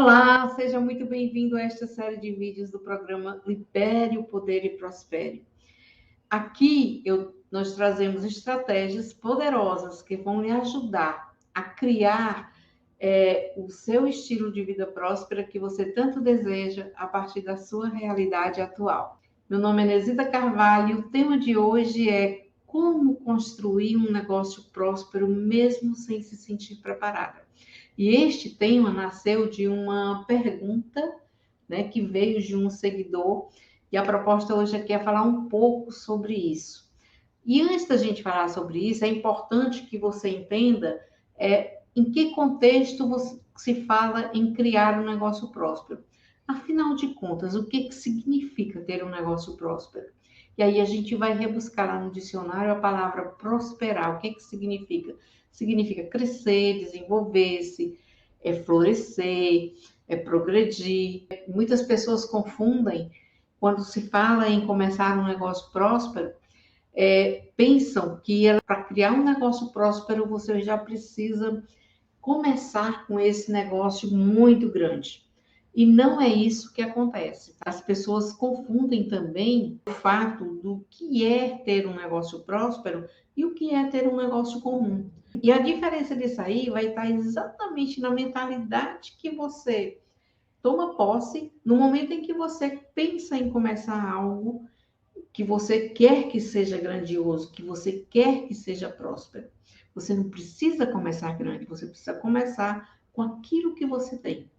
Olá, seja muito bem-vindo a esta série de vídeos do programa Libere o Poder e Prospere. Aqui nós trazemos estratégias poderosas que vão lhe ajudar a criar o seu estilo de vida próspera que você tanto deseja a partir da sua realidade atual. Meu nome é Nesida Carvalho e o tema de hoje é como construir um negócio próspero mesmo sem se sentir preparada. E este tema nasceu de uma pergunta, né, que veio de um seguidor, e a proposta hoje aqui é falar um pouco sobre isso. E antes da gente falar sobre isso, é importante que você entenda em que contexto se fala em criar um negócio próspero. Afinal de contas, o que significa ter um negócio próspero? E aí a gente vai rebuscar lá no dicionário a palavra prosperar. O que significa? Significa crescer, desenvolver-se, florescer, progredir. Muitas pessoas confundem quando se fala em começar um negócio próspero, pensam que para criar um negócio próspero você já precisa começar com esse negócio muito grande. E não é isso que acontece. As pessoas confundem também o fato do que é ter um negócio próspero e o que é ter um negócio comum. E a diferença disso aí vai estar exatamente na mentalidade que você toma posse no momento em que você pensa em começar algo que você quer que seja grandioso, que você quer que seja próspero. Você não precisa começar grande, você precisa começar com aquilo que você tem.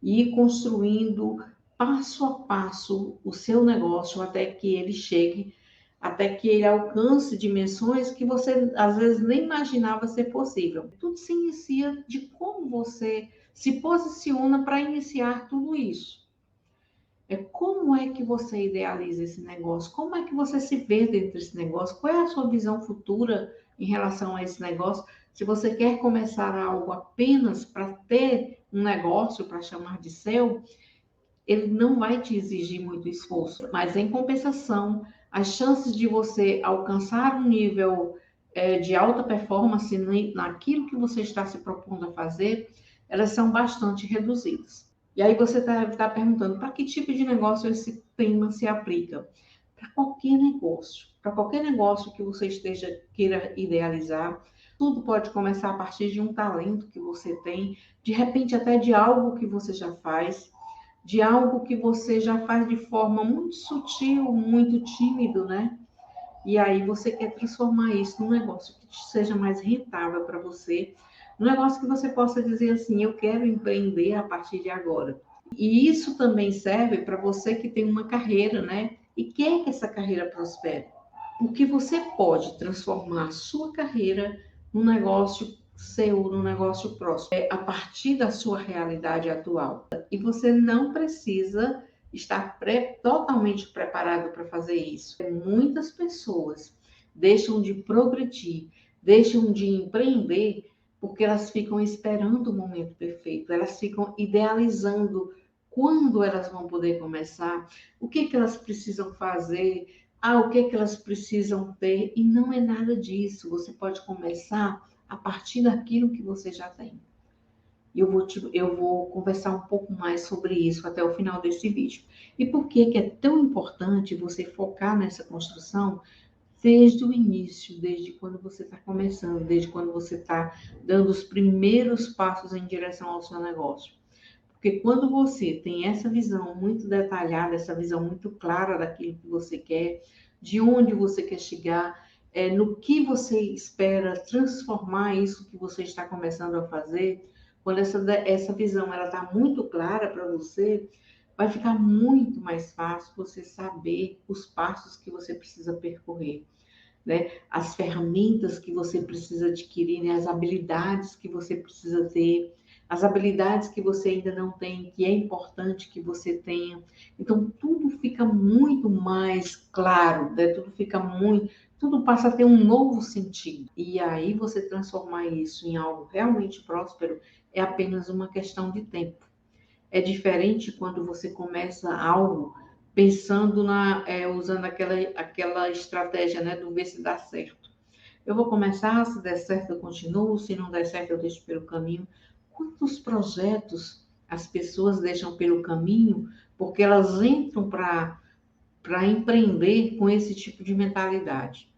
E ir construindo passo a passo o seu negócio até que ele chegue, até que ele alcance dimensões que você às vezes nem imaginava ser possível. Tudo se inicia de como você se posiciona para iniciar tudo isso. Como é que você idealiza esse negócio? Como é que você se vê dentro desse negócio? Qual é a sua visão futura em relação a esse negócio? Se você quer começar algo apenas para ter um negócio, para chamar de seu, ele não vai te exigir muito esforço. Mas, em compensação, as chances de você alcançar um nível de alta performance naquilo que você está se propondo a fazer, elas são bastante reduzidas. E aí você está perguntando, para que tipo de negócio esse tema se aplica? Para qualquer negócio que você queira idealizar, tudo pode começar a partir de um talento que você tem, de repente até de algo que você já faz, de algo que você já faz de forma muito sutil, muito tímido, né? E aí você quer transformar isso num negócio que seja mais rentável para você, um negócio que você possa dizer assim, eu quero empreender a partir de agora. E isso também serve para você que tem uma carreira, né? E quer que essa carreira prospere. Porque você pode transformar a sua carreira num negócio seu, num negócio próximo, a partir da sua realidade atual. E você não precisa estar totalmente preparado para fazer isso. Muitas pessoas deixam de progredir, deixam de empreender porque elas ficam esperando o momento perfeito, elas ficam idealizando quando elas vão poder começar, o que elas precisam fazer, o que elas precisam ter, e não é nada disso. Você pode começar a partir daquilo que você já tem. Eu vou conversar um pouco mais sobre isso até o final desse vídeo. E por que é tão importante você focar nessa construção desde o início, desde quando você está começando, desde quando você está dando os primeiros passos em direção ao seu negócio. Porque quando você tem essa visão muito detalhada, essa visão muito clara daquilo que você quer, de onde você quer chegar, no que você espera transformar isso que você está começando a fazer, quando essa visão está muito clara para você, vai ficar muito mais fácil você saber os passos que você precisa percorrer, né? As ferramentas que você precisa adquirir, né? As habilidades que você precisa ter, as habilidades que você ainda não tem, que é importante que você tenha. Então, tudo fica muito mais claro, né? Tudo passa a ter um novo sentido. E aí, você transformar isso em algo realmente próspero é apenas uma questão de tempo. É diferente quando você começa algo pensando usando aquela estratégia, né, do ver se dá certo. Eu vou começar, se der certo eu continuo, se não der certo eu deixo pelo caminho. Quantos projetos as pessoas deixam pelo caminho porque elas entram para empreender com esse tipo de mentalidade.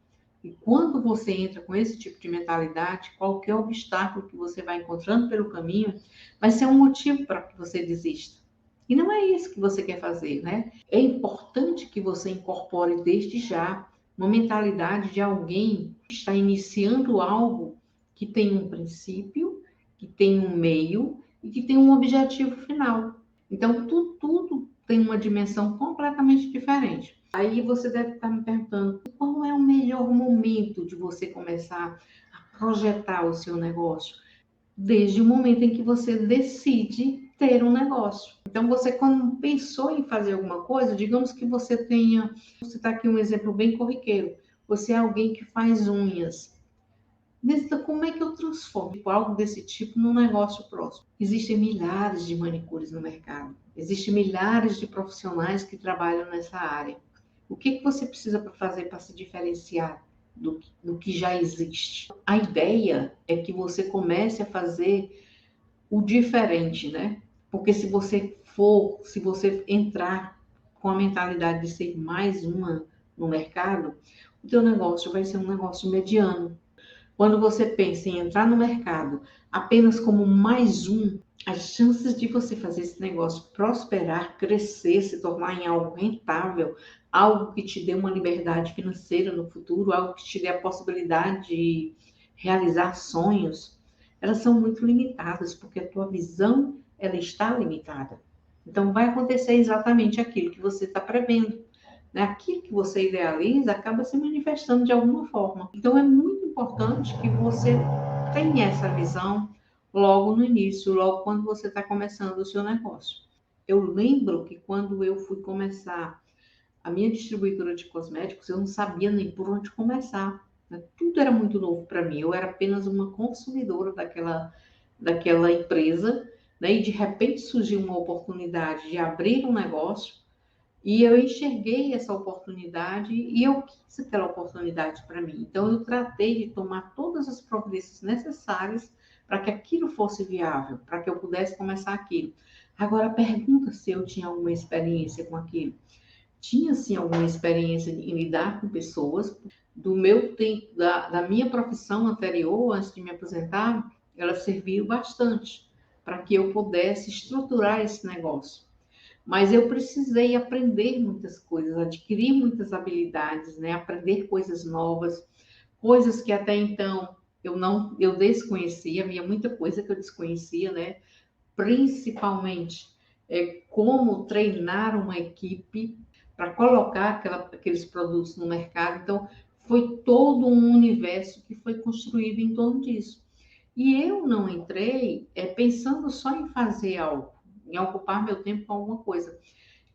E quando você entra com esse tipo de mentalidade, qualquer obstáculo que você vai encontrando pelo caminho vai ser um motivo para que você desista. E não é isso que você quer fazer, né? É importante que você incorpore desde já uma mentalidade de alguém que está iniciando algo que tem um princípio, que tem um meio e que tem um objetivo final. Então, tudo tem uma dimensão completamente diferente. Aí você deve estar me perguntando, qual é o melhor momento de você começar a projetar o seu negócio? Desde o momento em que você decide ter um negócio. Então, você quando pensou em fazer alguma coisa, digamos que você está aqui um exemplo bem corriqueiro, você é alguém que faz unhas. Como é que eu transformo algo desse tipo num negócio próximo? Existem milhares de manicures no mercado. Existem milhares de profissionais que trabalham nessa área. O que você precisa para fazer para se diferenciar do que já existe? A ideia é que você comece a fazer o diferente, né? Porque se você entrar com a mentalidade de ser mais uma no mercado, o teu negócio vai ser um negócio mediano. Quando você pensa em entrar no mercado apenas como mais um, as chances de você fazer esse negócio prosperar, crescer, se tornar em algo rentável, algo que te dê uma liberdade financeira no futuro, algo que te dê a possibilidade de realizar sonhos, elas são muito limitadas, porque a tua visão ela está limitada. Então vai acontecer exatamente aquilo que você está prevendo, né? Aquilo que você idealiza acaba se manifestando de alguma forma. Então é muito importante que você tenha essa visão logo no início, logo quando você está começando o seu negócio. Eu lembro que quando eu fui começar a minha distribuidora de cosméticos, eu não sabia nem por onde começar, né? Tudo era muito novo para mim. Eu era apenas uma consumidora daquela empresa, né? E de repente surgiu uma oportunidade de abrir um negócio e eu enxerguei essa oportunidade e eu quis aquela oportunidade para mim. Então, eu tratei de tomar todas as providências necessárias para que aquilo fosse viável, para que eu pudesse começar aquilo. Agora, pergunta se eu tinha alguma experiência com aquilo. Tinha, sim, alguma experiência em lidar com pessoas. Do meu tempo, da minha profissão anterior, antes de me aposentar, ela serviu bastante para que eu pudesse estruturar esse negócio. Mas eu precisei aprender muitas coisas, adquirir muitas habilidades, né? Aprender coisas novas, coisas que até então eu desconhecia, havia muita coisa que eu desconhecia, né? Principalmente como treinar uma equipe para colocar aqueles produtos no mercado. Então, foi todo um universo que foi construído em torno disso. E eu não entrei pensando só em fazer algo, em ocupar meu tempo com alguma coisa.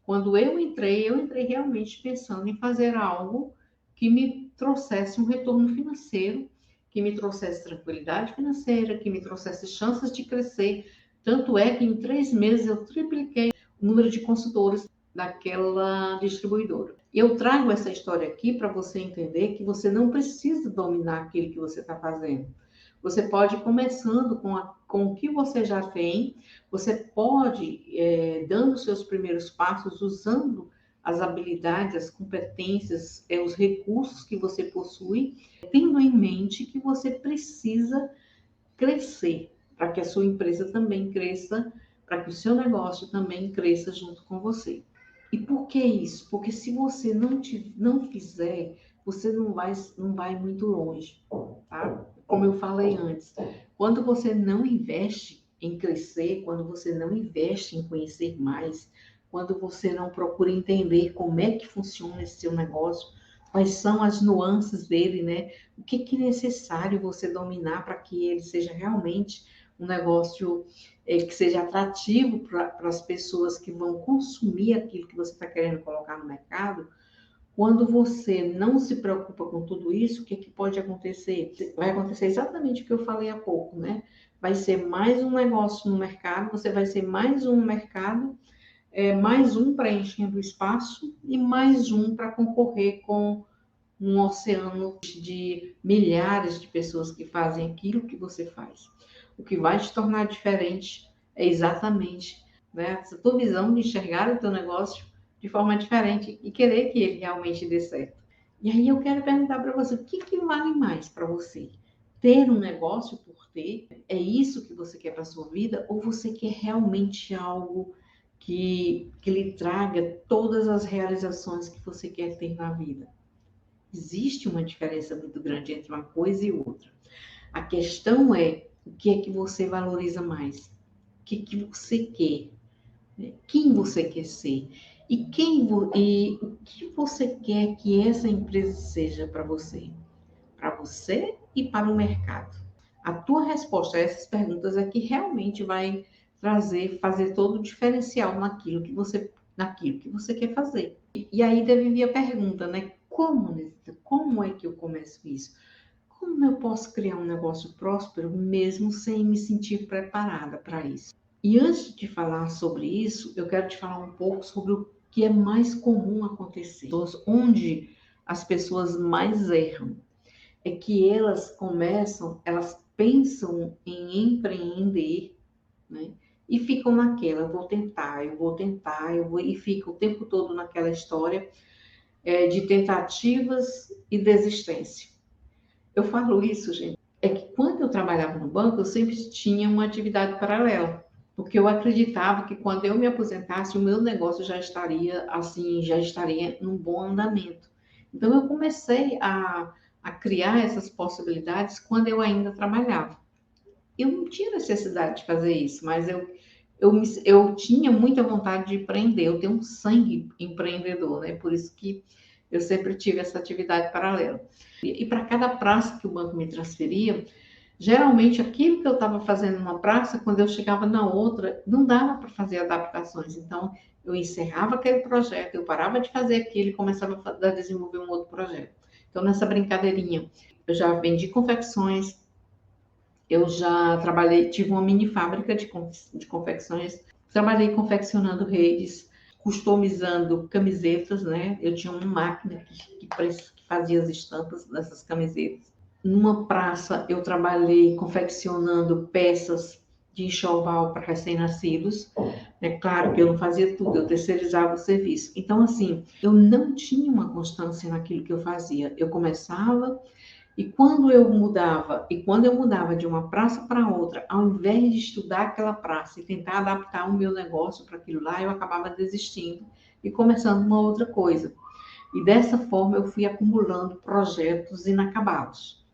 Quando eu entrei realmente pensando em fazer algo que me trouxesse um retorno financeiro, que me trouxesse tranquilidade financeira, que me trouxesse chances de crescer. Tanto é que em 3 meses eu tripliquei o número de consultores daquela distribuidora. Eu trago essa história aqui para você entender que você não precisa dominar aquilo que você está fazendo. Você pode ir começando com o que você já tem, você pode, dando seus primeiros passos, usando as habilidades, as competências, os recursos que você possui, tendo em mente que você precisa crescer, para que a sua empresa também cresça, para que o seu negócio também cresça junto com você. E por que isso? Porque se você não fizer, você não vai muito longe, tá? Como eu falei antes, quando você não investe em crescer, quando você não investe em conhecer mais, quando você não procura entender como é que funciona esse seu negócio, quais são as nuances dele, né? O que é necessário você dominar para que ele seja realmente um negócio que seja atrativo para as pessoas que vão consumir aquilo que você está querendo colocar no mercado. Quando você não se preocupa com tudo isso, o que pode acontecer? Vai acontecer exatamente o que eu falei há pouco, né? Vai ser mais um negócio no mercado, você vai ser mais um mercado, mais um preenchendo o espaço e mais um para concorrer com um oceano de milhares de pessoas que fazem aquilo que você faz. O que vai te tornar diferente é exatamente né? Essa tua visão de enxergar o teu negócio de forma diferente e querer que ele realmente dê certo. E aí eu quero perguntar para você, o que que vale mais para você? Ter um negócio por ter? É isso que você quer para sua vida? Ou você quer realmente algo que lhe traga todas as realizações que você quer ter na vida? Existe uma diferença muito grande entre uma coisa e outra. A questão o que é que você valoriza mais? O que que você quer? Quem você quer ser? E o que você quer que essa empresa seja para você? Para você e para o mercado. A tua resposta a essas perguntas é que realmente vai fazer todo o diferencial naquilo que você quer fazer. E aí deve vir a pergunta, né? Como é que eu começo isso? Como eu posso criar um negócio próspero mesmo sem me sentir preparada para isso? E antes de falar sobre isso, eu quero te falar um pouco sobre o que é mais comum acontecer, onde as pessoas mais erram. É que elas pensam em empreender, né? E ficam naquela, e fica o tempo todo naquela história de tentativas e desistência. Eu falo isso, gente, é que quando eu trabalhava no banco, eu sempre tinha uma atividade paralela, porque eu acreditava que quando eu me aposentasse, o meu negócio já estaria num bom andamento. Então eu comecei a criar essas possibilidades quando eu ainda trabalhava. Eu não tinha necessidade de fazer isso, mas eu tinha muita vontade de empreender, eu tenho um sangue empreendedor, né? Por isso que eu sempre tive essa atividade paralela. E para cada praça que o banco me transferia, geralmente aquilo que eu estava fazendo numa praça, quando eu chegava na outra, não dava para fazer adaptações. Então, eu encerrava aquele projeto, eu parava de fazer aquilo e começava a desenvolver um outro projeto. Então, nessa brincadeirinha, eu já vendi confecções, eu já trabalhei, tive uma mini fábrica de confecções, trabalhei confeccionando redes, customizando camisetas, né? Eu tinha uma máquina que fazia as estampas dessas camisetas. Numa praça, eu trabalhei confeccionando peças de enxoval para recém-nascidos. É claro que eu não fazia tudo, eu terceirizava o serviço. Então, assim, eu não tinha uma constância naquilo que eu fazia. Eu começava e quando eu mudava de uma praça para outra, ao invés de estudar aquela praça e tentar adaptar o meu negócio para aquilo lá, eu acabava desistindo e começando uma outra coisa. E dessa forma eu fui acumulando projetos inacabados.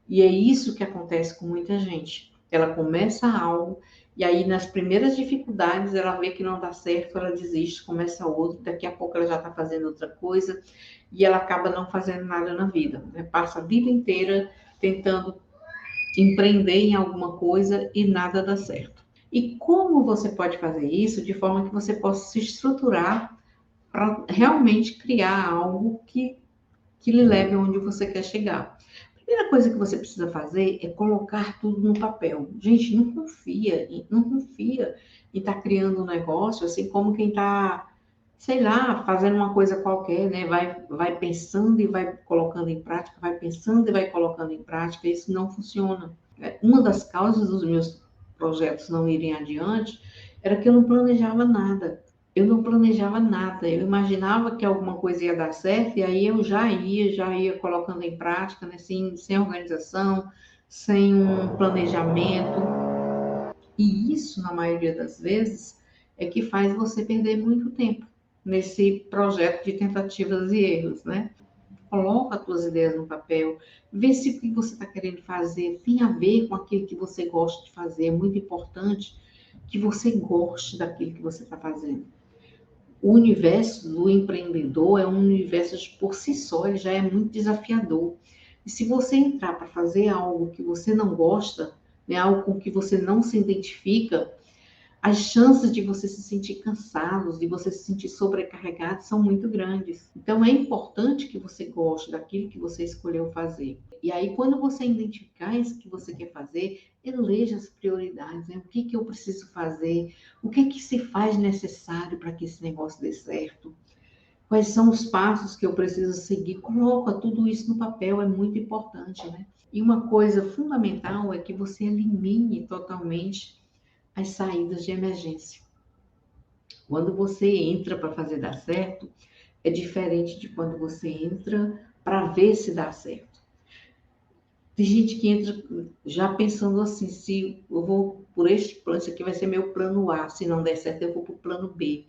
E é isso que acontece com muita gente. Ela começa algo e aí nas primeiras dificuldades ela vê que não dá certo, ela desiste, começa outro, daqui a pouco ela já está fazendo outra coisa e ela acaba não fazendo nada na vida, né? Passa a vida inteira tentando empreender em alguma coisa e nada dá certo. E como você pode fazer isso de forma que você possa se estruturar para realmente criar algo que lhe leve onde você quer chegar? A primeira coisa que você precisa fazer é colocar tudo no papel. Gente, não confia em estar criando um negócio assim como quem está, sei lá, fazendo uma coisa qualquer, né? Vai pensando e vai colocando em prática, vai pensando e vai colocando em prática. Isso não funciona. Uma das causas dos meus projetos não irem adiante era que eu não planejava nada. Eu não planejava nada. Eu imaginava que alguma coisa ia dar certo e aí eu já ia colocando em prática, né? Sem organização, sem um planejamento. E isso, na maioria das vezes, é que faz você perder muito tempo nesse projeto de tentativas e erros, né? Coloca as tuas ideias no papel, vê se o que você está querendo fazer tem a ver com aquilo que você gosta de fazer. É muito importante que você goste daquilo que você está fazendo. O universo do empreendedor é um universo por si só, ele já é muito desafiador. E se você entrar para fazer algo que você não gosta, né, algo com que você não se identifica, as chances de você se sentir cansado, de você se sentir sobrecarregado são muito grandes. Então é importante que você goste daquilo que você escolheu fazer. E aí, quando você identificar isso que você quer fazer, eleja as prioridades, né? O que que eu preciso fazer? O que que se faz necessário para que esse negócio dê certo? Quais são os passos que eu preciso seguir? Coloca tudo isso no papel, é muito importante, né? E uma coisa fundamental é que você elimine totalmente as saídas de emergência. Quando você entra para fazer dar certo, é diferente de quando você entra para ver se dá certo. Tem gente que entra já pensando assim, se eu vou por este plano, isso aqui vai ser meu plano A, se não der certo eu vou para o plano B.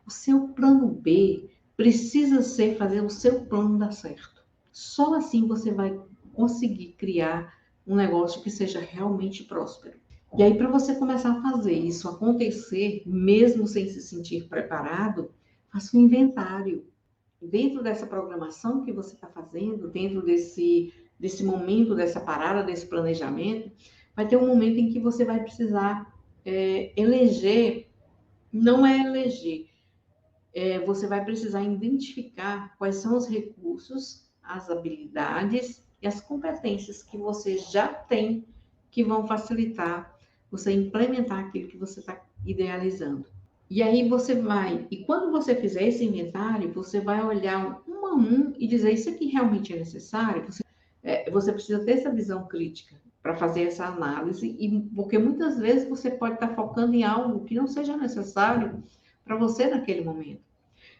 O seu plano B precisa ser fazer o seu plano dar certo. Só assim você vai conseguir criar um negócio que seja realmente próspero. E aí, para você começar a fazer isso acontecer, mesmo sem se sentir preparado, faça um inventário. Dentro dessa programação que você está fazendo, dentro desse momento, dessa parada, desse planejamento, vai ter um momento em que você vai precisar eleger, não é eleger, você vai precisar identificar quais são os recursos, as habilidades e as competências que você já tem que vão facilitar você implementar aquilo que você está idealizando. E aí você vai, e quando você fizer esse inventário, você vai olhar um a um e dizer isso aqui realmente é necessário. Você precisa ter essa visão crítica para fazer essa análise, e porque muitas vezes você pode estar focando em algo que não seja necessário para você naquele momento.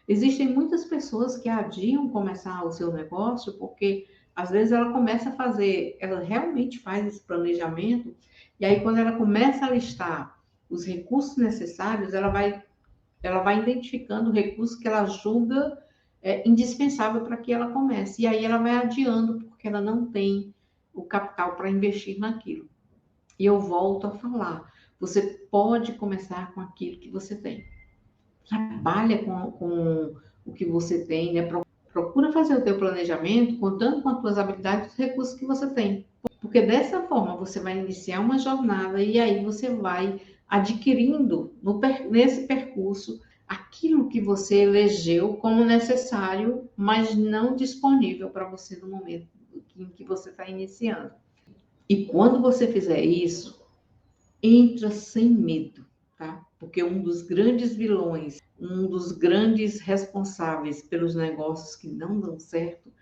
Existem muitas pessoas que adiam começar o seu negócio porque às vezes ela começa a fazer, ela realmente faz esse planejamento, e aí quando ela começa a listar os recursos necessários, ela vai identificando o recurso que ela julga indispensável para que ela comece. E aí ela vai adiando, porque ela não tem o capital para investir naquilo. E eu volto a falar, você pode começar com aquilo que você tem. Trabalha com o que você tem, né? Procura fazer o teu planejamento, contando com as tuas habilidades e os recursos que você tem. Porque dessa forma você vai iniciar uma jornada e aí você vai adquirindo nesse percurso aquilo que você elegeu como necessário, mas não disponível para você no momento em que você está iniciando. E quando você fizer isso, entra sem medo, tá? Porque um dos grandes vilões, um dos grandes responsáveis pelos negócios que não dão certo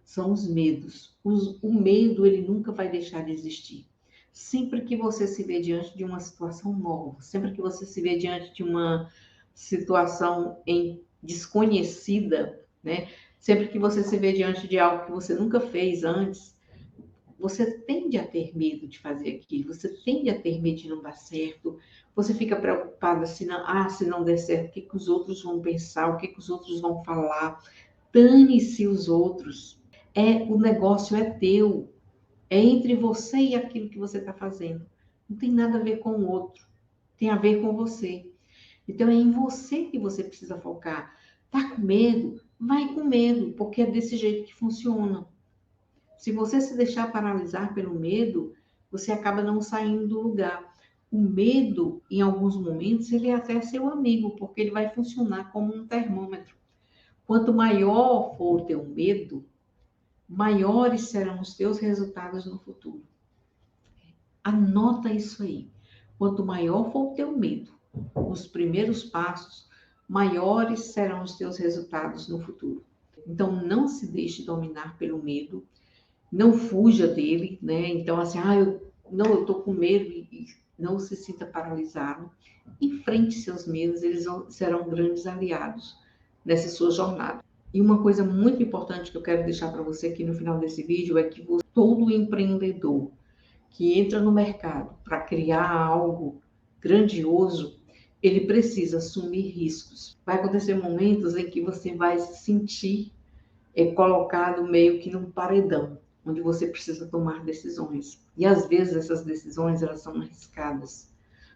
são os medos. O medo, ele nunca vai deixar de existir. Sempre que você se vê diante de uma situação nova, sempre que você se vê diante de uma situação desconhecida, né? Sempre que você se vê diante de algo que você nunca fez antes, você tende a ter medo de fazer aquilo, você tende a ter medo de não dar certo, você fica preocupada se não der certo, o que os outros vão pensar, o que os outros vão falar. Dane-se os outros. O negócio é teu. É entre você e aquilo que você está fazendo. Não tem nada a ver com o outro. Tem a ver com você. Então é em você que você precisa focar. Tá com medo? Vai com medo, porque é desse jeito que funciona. Se você se deixar paralisar pelo medo, você acaba não saindo do lugar. O medo, em alguns momentos, ele é até seu amigo, porque ele vai funcionar como um termômetro. Quanto maior for o teu medo, maiores serão os teus resultados no futuro. Anota isso aí. Quanto maior for o teu medo, os primeiros passos, maiores serão os teus resultados no futuro. Então, não se deixe dominar pelo medo, não fuja dele, né? Então, assim, eu tô com medo, e não se sinta paralisado. Enfrente seus medos, eles serão grandes aliados nessa sua jornada. E uma coisa muito importante que eu quero deixar para você aqui no final desse vídeo é que todo empreendedor que entra no mercado para criar algo grandioso, ele precisa assumir riscos. Vai acontecer momentos em que você vai se sentir colocado meio que num paredão, onde você precisa tomar decisões. E às vezes essas decisões elas são arriscadas,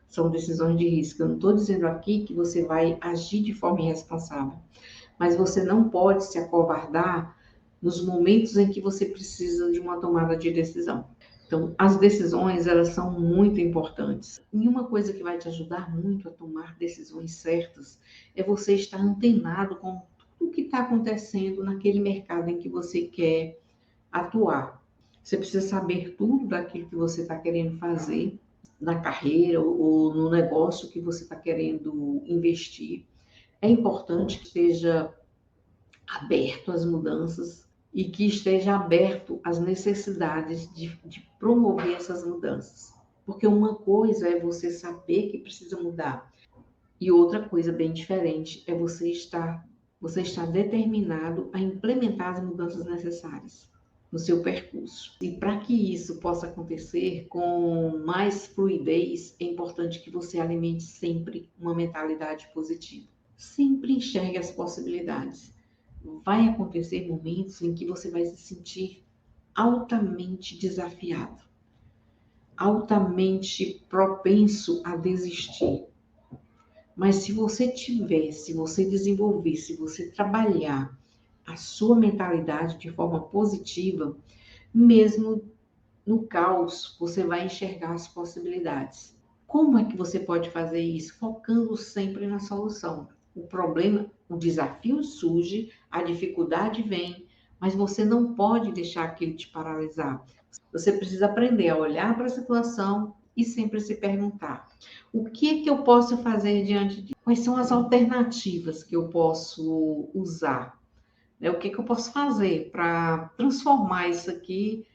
são decisões de risco. Eu não estou dizendo aqui que você vai agir de forma irresponsável, mas você não pode se acovardar nos momentos em que você precisa de uma tomada de decisão. Então, as decisões, elas são muito importantes. E uma coisa que vai te ajudar muito a tomar decisões certas é você estar antenado com tudo que está acontecendo naquele mercado em que você quer atuar. Você precisa saber tudo daquilo que você está querendo fazer na carreira ou no negócio que você está querendo investir. É importante que esteja aberto às mudanças e que esteja aberto às necessidades de promover essas mudanças. Porque uma coisa é você saber que precisa mudar, E outra coisa bem diferente é você estar determinado a implementar as mudanças necessárias no seu percurso. E para que isso possa acontecer com mais fluidez, é importante que você alimente sempre uma mentalidade positiva. Sempre enxergue as possibilidades. Vai acontecer momentos em que você vai se sentir altamente desafiado, altamente propenso a desistir. Mas se você desenvolver, se você trabalhar a sua mentalidade de forma positiva, mesmo no caos, você vai enxergar as possibilidades. Como é que você pode fazer isso? Focando sempre na solução. O problema, o desafio surge, a dificuldade vem, mas você não pode deixar aquilo te paralisar. Você precisa aprender a olhar para a situação e sempre se perguntar: o que é que eu posso fazer diante disso? Quais são as alternativas que eu posso usar? O que é que eu posso fazer para transformar isso aqui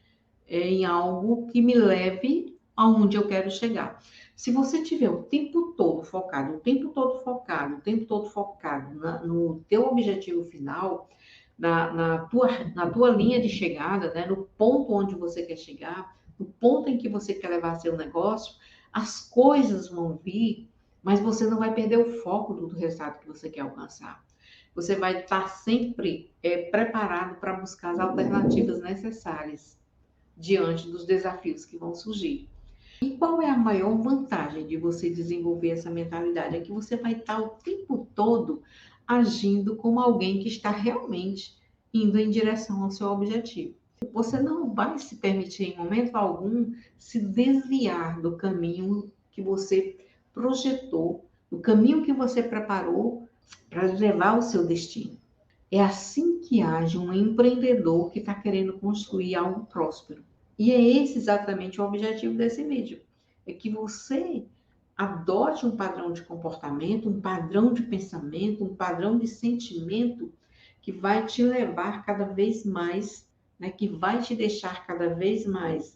em algo que me leve aonde eu quero chegar? Se você tiver o tempo todo focado, no teu objetivo final, na tua linha de chegada, né, no ponto onde você quer chegar, no ponto em que você quer levar seu negócio, as coisas vão vir, mas você não vai perder o foco do resultado que você quer alcançar. Você vai estar sempre preparado para buscar as alternativas necessárias diante dos desafios que vão surgir. E qual é a maior vantagem de você desenvolver essa mentalidade? É que você vai estar o tempo todo agindo como alguém que está realmente indo em direção ao seu objetivo. Você não vai se permitir, em momento algum, se desviar do caminho que você projetou, do caminho que você preparou para levar ao seu destino. É assim que age um empreendedor que está querendo construir algo próspero. E é esse exatamente o objetivo desse vídeo. É que você adote um padrão de comportamento, um padrão de pensamento, um padrão de sentimento que vai te levar cada vez mais, né, que vai te deixar cada vez mais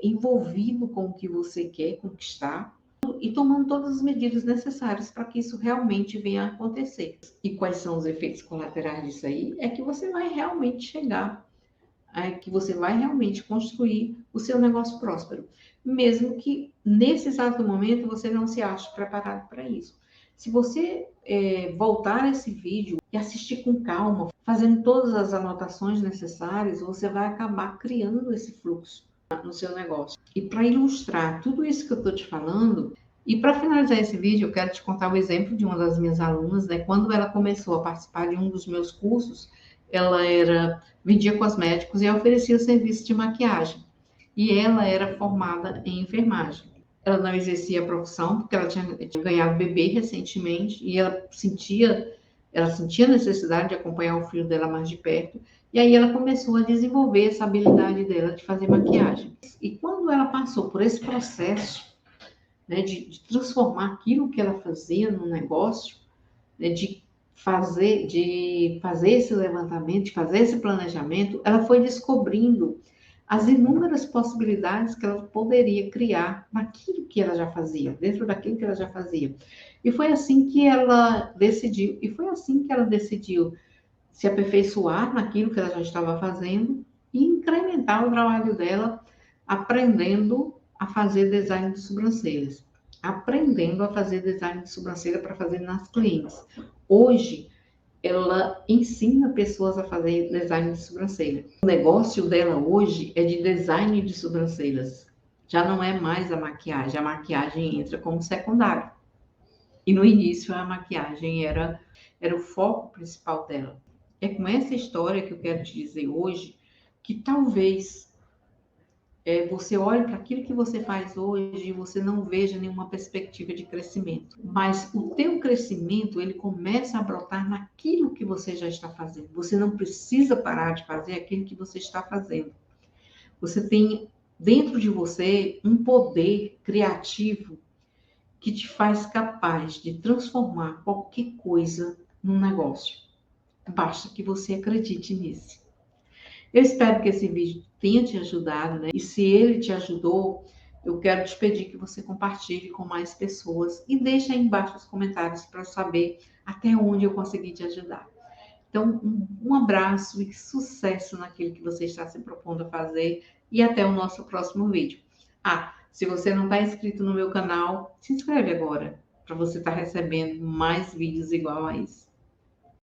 envolvido com o que você quer conquistar e tomando todas as medidas necessárias para que isso realmente venha a acontecer. E quais são os efeitos colaterais disso aí? É que você vai realmente chegar, que você vai realmente construir o seu negócio próspero, mesmo que nesse exato momento você não se ache preparado para isso. Se você voltar a esse vídeo e assistir com calma, fazendo todas as anotações necessárias, você vai acabar criando esse fluxo no seu negócio. E para ilustrar tudo isso que eu estou te falando, e para finalizar esse vídeo, eu quero te contar o exemplo de uma das minhas alunas, né? Quando ela começou a participar de um dos meus cursos, ela vendia cosméticos e oferecia o serviço de maquiagem. E ela era formada em enfermagem. Ela não exercia a profissão porque ela tinha ganhado bebê recentemente e ela sentia necessidade de acompanhar o filho dela mais de perto. E aí ela começou a desenvolver essa habilidade dela de fazer maquiagem. E quando ela passou por esse processo, né, de transformar aquilo que ela fazia num negócio, né, de fazer esse levantamento, de fazer esse planejamento, ela foi descobrindo as inúmeras possibilidades que ela poderia criar naquilo que ela já fazia, dentro daquilo que ela já fazia. E foi assim que ela decidiu se aperfeiçoar naquilo que ela já estava fazendo e incrementar o trabalho dela, aprendendo a fazer design de sobrancelhas, aprendendo a fazer design de sobrancelha para fazer nas clientes. Hoje, ela ensina pessoas a fazer design de sobrancelha. O negócio dela hoje é de design de sobrancelhas. Já não é mais a maquiagem entra como secundário. E no início a maquiagem era o foco principal dela. É com essa história que eu quero te dizer hoje que talvez você olhe para aquilo que você faz hoje e você não veja nenhuma perspectiva de crescimento. Mas o teu crescimento, ele começa a brotar naquilo que você já está fazendo. Você não precisa parar de fazer aquilo que você está fazendo. Você tem dentro de você um poder criativo que te faz capaz de transformar qualquer coisa num negócio. Basta que você acredite nisso. Eu espero que esse vídeo tenha te ajudado, né? E se ele te ajudou, Eu quero te pedir que você compartilhe com mais pessoas e deixe aí embaixo os comentários para saber até onde eu consegui te ajudar. Então, um abraço e sucesso naquilo que você está se propondo a fazer e até o nosso próximo vídeo. Ah, se você não está inscrito no meu canal, se inscreve agora para você estar recebendo mais vídeos igual a esse.